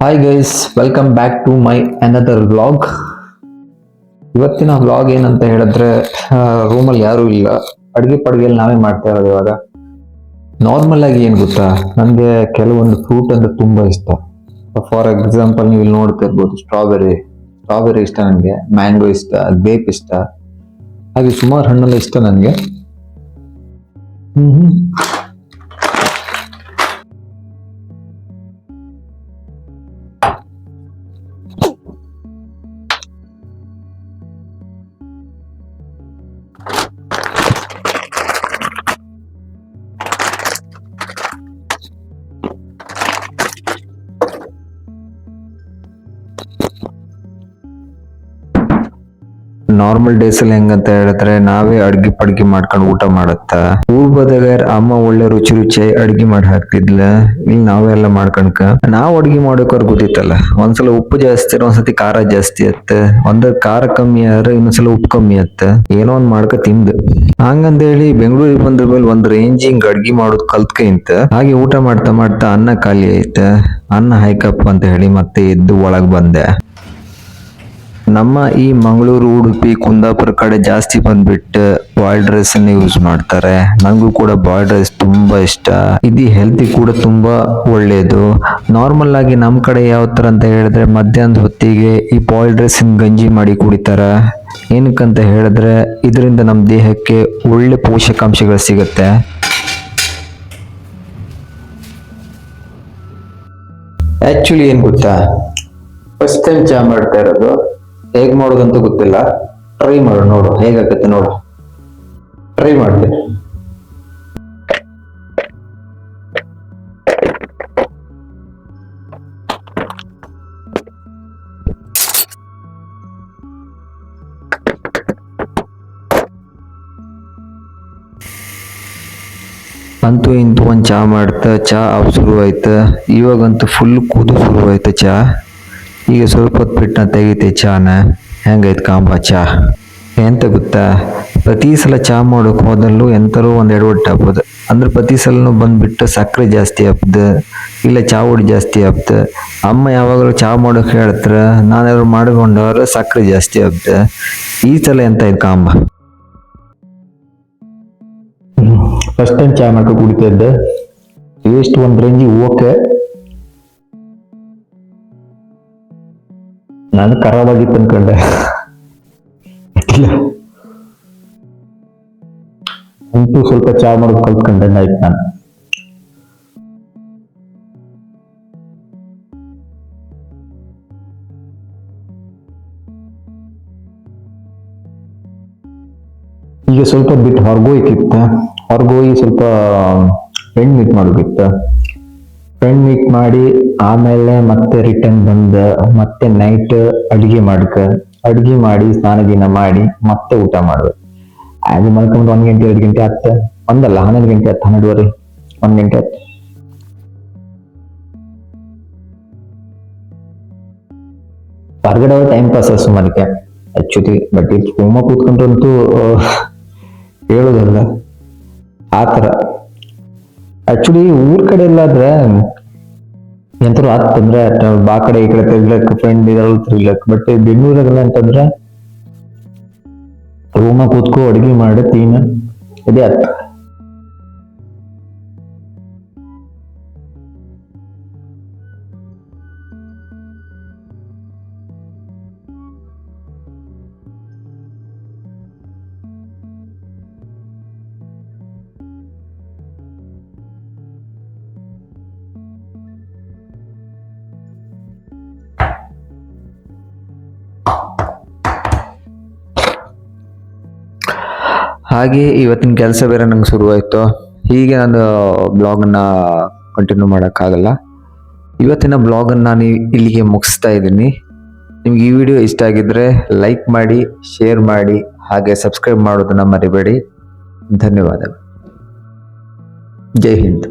Hi guys, welcome back to my another vlog. ಇವತ್ತಿನ vlog ಏನಂತ ಹೇಳಿದ್ರೆ, ರೂಮಲ್ಲಿ ಯಾರೂ ಇಲ್ಲ, ಅಡುಗೆಯಲ್ಲಿ ನಾವೇ ಮಾಡ್ತಾ ಇರೋದು. ಇವಾಗ ನಾರ್ಮಲ್ ಆಗಿ ಏನ್ ಗೊತ್ತಾ, ನನಗೆ ಕೆಲವೊಂದು ಫ್ರೂಟ್ ಅಂದ್ರೆ ತುಂಬಾ ಇಷ್ಟ. ಫಾರ್ ಎಕ್ಸಾಂಪಲ್, ನೀವು ಇಲ್ಲಿ ನೋಡ್ತಾ ಇರ್ಬೋದು, ಸ್ಟ್ರಾಬೆರಿ ಇಷ್ಟ ನನಗೆ, ಮ್ಯಾಂಗೋ ಇಷ್ಟ, ಗ್ರೇಪ್ ಇಷ್ಟ, ಹಾಗೆ ಸುಮಾರು ಹಣ್ಣೆಲ್ಲ ಇಷ್ಟ ನನಗೆ. ನಾರ್ಮಲ್ ಡೇಸ್ ಅಲ್ಲಿ ಹೆಂಗಂತ ಹೇಳಿದ್ರೆ, ನಾವೇ ಅಡ್ಗೆ ಮಾಡ್ಕೊಂಡು ಊಟ ಮಾಡುತ್ತ. ಊರ್ ಬದಾಗ ಅಮ್ಮ ಒಳ್ಳೆ ರುಚಿ ಅಡ್ಗೆ ಮಾಡಿ ಹಾಕ್ತಿದ್ಲ. ಇಲ್ಲಿ ನಾವೇ ಎಲ್ಲ ಮಾಡ್ಕೊಂಡ್ಕ ನಾವ್ ಅಡ್ಗೆ ಮಾಡೋಕವ್ರ ಗೊತ್ತಿತ್ತಲ್ಲ, ಒಂದ್ಸಲ ಉಪ್ಪು ಜಾಸ್ತಿ, ಒಂದ್ಸತಿ ಖಾರ ಜಾಸ್ತಿ ಅತ್ತ, ಖಾರ ಕಮ್ಮಿ ಆದ್ರೆ ಇನ್ನೊಂದ್ಸಲ ಉಪ್ಪು ಕಮ್ಮಿ ಅತ್ತ. ಏನೋ ಒಂದ್ ಮಾಡ್ಕ ತಿಂದು ಹಂಗಂತ ಹೇಳಿ ಬೆಂಗಳೂರಿಗೆ ಬಂದ್ರ ಮೇಲೆ ಒಂದ್ ರೇಂಜಿಂಗ್ ಅಡ್ಗೆ ಮಾಡೋದು ಕಲ್ತ್ಕಂತ. ಹಾಗೆ ಊಟ ಮಾಡ್ತಾ ಮಾಡ್ತಾ ಅನ್ನ ಖಾಲಿ ಆಯ್ತ. ಅನ್ನ ಹಾಯ್ಕಪ್ಪ ಅಂತ ಹೇಳಿ ಮತ್ತೆ ಎದ್ದು ಒಳಗ್ ಬಂದೆ. ನಮ್ಮ ಈ ಮಂಗಳೂರು, ಉಡುಪಿ, ಕುಂದಾಪುರ ಕಡೆ ಜಾಸ್ತಿ ಬಂದ್ಬಿಟ್ಟು ಬಾಯ್ಲ್ಡ್ ರೈಸ್ ಅನ್ನ ಯೂಸ್ ಮಾಡ್ತಾರೆ. ನಂಗೂ ಕೂಡ ಬಾಯ್ಲ್ಡ್ ರೈಸ್ ತುಂಬಾ ಇಷ್ಟ. ಇದು ಹೆಲ್ತಿ ಕೂಡ ತುಂಬಾ ಒಳ್ಳೇದು. ನಾರ್ಮಲ್ ಆಗಿ ನಮ್ ಕಡೆ ಯಾವ ತರ ಅಂತ ಹೇಳಿದ್ರೆ, ಮಧ್ಯಾಹ್ನದ ಹೊತ್ತಿಗೆ ಈ ಬಾಯ್ಲ್ಡ್ ರೈಸ್ ಗಂಜಿ ಮಾಡಿ ಕುಡಿತಾರ. ಏನಕ್ಕಂತ ಹೇಳಿದ್ರೆ, ಇದರಿಂದ ನಮ್ಮ ದೇಹಕ್ಕೆ ಒಳ್ಳೆ ಪೋಷಕಾಂಶಗಳು ಸಿಗುತ್ತೆ. ಆಕ್ಚುಲಿ ಏನ್ ಗೊತ್ತಾ, ಫಸ್ಟ್ ಟೈಮ್ ಚಾ ಮಾಡ್ತಾ ಇರೋದು, ಹೇಗ್ ಮಾಡೋದಂತ ಗೊತ್ತಿಲ್ಲ. ಟ್ರೈ ಮಾಡು, ನೋಡು ಹೇಗಾಗತ್ತೆ ನೋಡು. ಟ್ರೈ ಮಾಡಿದೆ. ಅಂತೂ ಇಂತೂ ಒಂದ್ ಚಾ ಮಾಡ್ತಾ ಚಾ ಆಫ್ ಶುರು ಆಯ್ತ. ಇವಾಗಂತೂ ಫುಲ್ ಕುದು ಶುರು ಆಯ್ತ ಚಾ. ಈಗ ಸ್ವಲ್ಪ ಹೊತ್ತು ಬಿಟ್ಟು ನಾ ತೆಗಿತೆ ಚಾನ. ಹೆಂಗೈತೆ ಕಾಂಬ ಚಾ ಎಂತ ಗೊತ್ತಾ, ಪ್ರತಿ ಸಲ ಚಾ ಮಾಡೋಕ್ ಹೋದಲ್ಲೂ ಎಂತರೂ ಒಂದ್ ಎಡವಟ್ಟು ಆಗ್ಬೋದು. ಅಂದ್ರೆ ಪ್ರತಿ ಸಲನು ಬಂದ್ಬಿಟ್ಟು ಸಕ್ಕರೆ ಜಾಸ್ತಿ ಆಗ್ತದ, ಇಲ್ಲ ಚಾ ಹುಡಿ ಜಾಸ್ತಿ ಆಗ್ತದ. ಅಮ್ಮ ಯಾವಾಗಲೂ ಚಾ ಮಾಡೋಕ್ ಹೇಳ್ತಾರ, ನಾನೇನಾದ್ರು ಮಾಡ್ಕೊಂಡವ್ರ ಸಕ್ಕರೆ ಜಾಸ್ತಿ ಆಗ್ತದ. ಈ ಸಲ ಎಂತ ಆಯ್ತು ಕಾಂಬ. ಫಸ್ಟ್ ಟೈಮ್ ಚಾ ಮಾಡ್ಕೊ ಕುಡಿತಾ ಇದ್ದೆ. ಟೇಸ್ಟ್ ಒಂದ್ ರೇಂಜಿ ಓಕೆ. ನಾನು ಖರಾಬ್ ಆಗಿತ್ತು ಅನ್ಕೊಂಡೆ. ಅಂತೂ ಸ್ವಲ್ಪ ಚಾ ಮಾಡೋದು ಕಲ್ತ್ಕೊಂಡೆ ಆಯ್ತು ನಾನು. ಈಗ ಸ್ವಲ್ಪ ಬಿಟ್ಟು ಹೊರಗೋಯ್ತಿತ್ತ. ಹೊರಗೋಗಿ ಸ್ವಲ್ಪ ಫ್ರೆಂಡ್ ಮೀಟ್ ಮಾಡೋಕಿತ್ತ. ಫ್ರೆಂಡ್ ಮೀಟ್ ಮಾಡಿ ಆಮೇಲೆ ಮತ್ತೆ ರಿಟರ್ನ್ ಬಂದ, ಮತ್ತೆ ನೈಟ್ ಅಡ್ಗೆ ಮಾಡಿ ಸ್ನಾನ ಗೀನ ಮಾಡಿ ಮತ್ತೆ ಊಟ ಮಾಡ್ಬೇಕು. ಅದು ಮಲ್ಕೊಂಡು 1 ಗಂಟೆ 2 ಗಂಟೆ ಆತ. 11 ಗಂಟೆ ಆತ, 12:30 1 ಗಂಟೆ ಆತ. ಹೊರಗಡೆ ಟೈಮ್ ಪಾಸ್ ಸುಮಾರಿಗೆ ಆಕ್ಚುಲಿ. ಬಟ್ ಇಲ್ಲಿ ರೂಮ ಕೂತ್ಕೊಂಡ್ರಂತೂ ಹೇಳೋದಲ್ಲ ಆತರ. ಆಕ್ಚುಲಿ ಊರ್ ಕಡೆ ಎಲ್ಲಾದ್ರೆ ಎಂತರೂ ಆತಂದ್ರೆ ಬಾ ಕಡೆ ಈ ಕಡೆ ತಿರ್ಗ್ಲಕ್, ಫ್ರೆಂಡ್ ಇರೋರು ತಿರ್ಗ್ಲಕ್. ಬಟ್ ಬೆಂಗಳೂರಾಗೆಲ್ಲ ಅಂತಂದ್ರೆ ರೂಮ ಕೂತ್ಕೋ, ಅಡ್ಗೆ ಮಾಡಿ ತೀನ, ಇದೇ ಆತ. ಹಾಗೆ ಇವತ್ತಿನ ಕೆಲಸ ಬೇರೆ ನಂಗೆ ಶುರುವಾಯಿತು. ಹೀಗೆ ನಾನು ಬ್ಲಾಗನ್ನ ಕಂಟಿನ್ಯೂ ಮಾಡೋಕ್ಕಾಗಲ್ಲ. ಇವತ್ತಿನ ಬ್ಲಾಗನ್ನು ನಾನು ಇಲ್ಲಿಗೆ ಮುಗಿಸ್ತಾ ಇದ್ದೀನಿ. ನಿಮ್ಗೆ ಈ ವಿಡಿಯೋ ಇಷ್ಟ ಆಗಿದ್ರೆ ಲೈಕ್ ಮಾಡಿ, ಶೇರ್ ಮಾಡಿ, ಹಾಗೆ ಸಬ್ಸ್ಕ್ರೈಬ್ ಮಾಡೋದನ್ನ ಮರಿಬೇಡಿ. ಧನ್ಯವಾದಗಳು. ಜೈ ಹಿಂದ್.